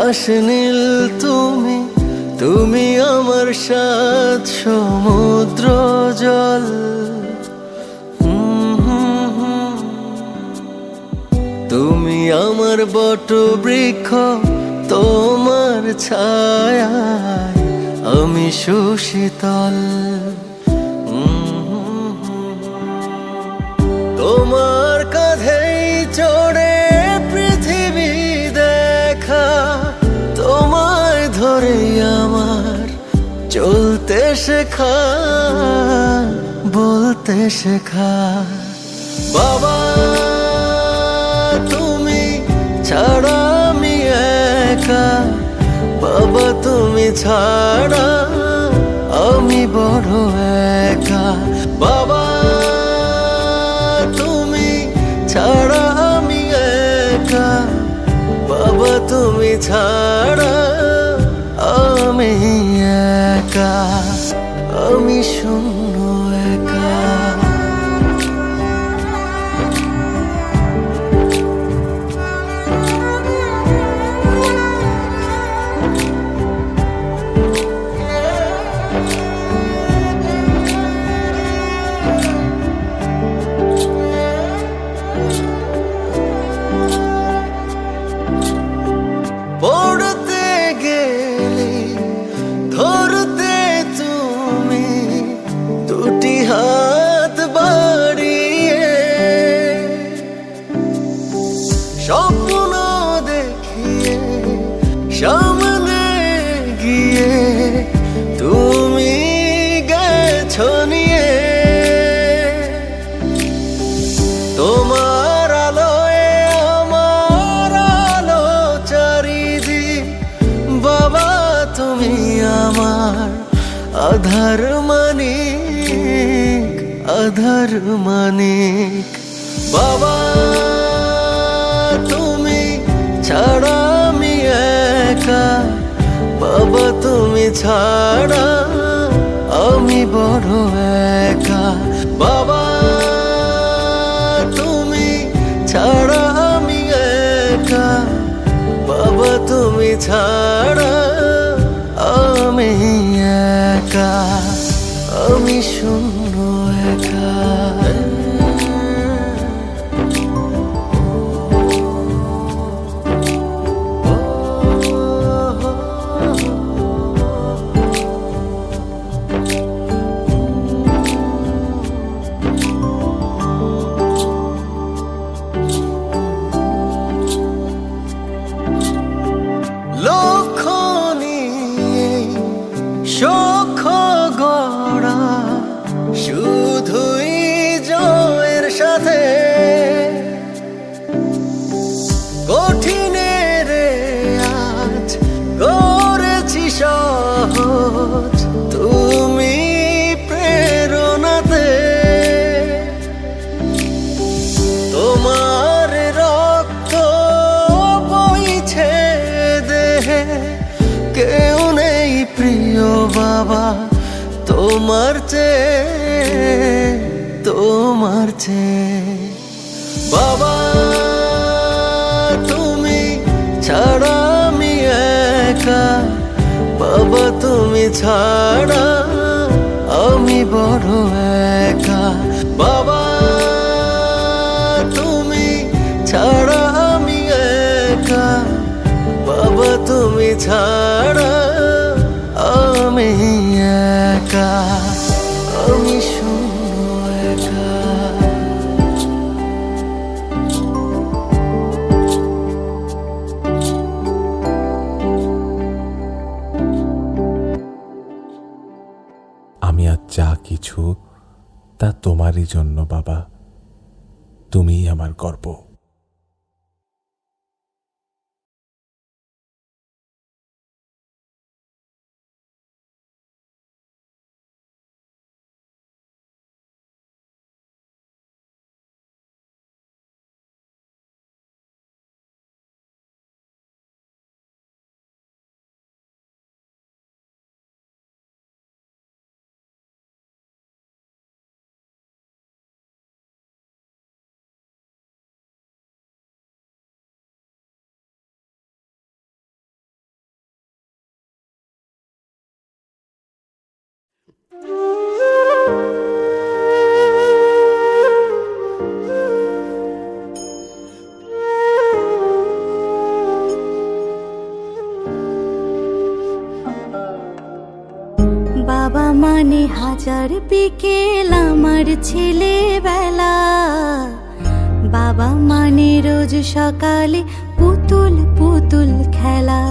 আকাশ নীল তুমি, তুমি আমার সাত সমুদ্র জল। তুমি আমার বট বৃক্ষ, তোমার ছায়ায় আমি সুশীতল। তোমার কাঁধেই চড়ে পৃথিবী দেখা, তোমায় ধরে আমার চলতে শেখা, বলতে শেখা। বাবা তুমি ছাড়া আমি একা, বাবা তুমি ছাড়া আমি বড় একা। বাবা তুমি ছাড়া আমি একা, বাবা তুমি ছাড়া আমি একা, আমি শূন্য একা। পড়তে গেলে ধরতে তুমি দুটি হাত বাড়িয়ে, স্বপ্ন দেখিয়ে সামনে গিয়ে তুমি গেছো নিয়ে। তোমার আলোয় আমার আলো চারিদিক, বাবা তুমি আমার আধার মানিক, আধার মানিক। বাবা তুমি ছাড়া আমি একা, বাবা তুমি ছাড়া আমি বড় একা। বাবা তুমি ছাড়া আমি একা, বাবা তুমি ছাড়া আমি একা, আমি শূন্য একা। লক্ষ্য নিয়ে সখ গড়া, শুধুই জয়ের সাথে কঠিনের আজ করেছি সহজ, তুমি প্রেরণাতে। তোমার রক্ত বইছে দেহে, কেউ নেই প্রিয় বাবা তোমার চেয়ে, তোমার চেয়ে। বাবা তুমি ছাড়া আমি একা, বাবা তুমি ছাড়া আমি বড় একা। বাবা তুমি ছাড়া আমি একা, বাবা তুমি ছাড়া আমি একা, আমি শূন্য একা। আমি আজ যা কিছু তা তোমারই জন্য বাবা, তুমিই আমার গর্ব। বাবা মানে হাজার বিকেল আমার ছেলেবেলা, বাবা মানে রোজ সকালে পুতুল পুতুল খেলা।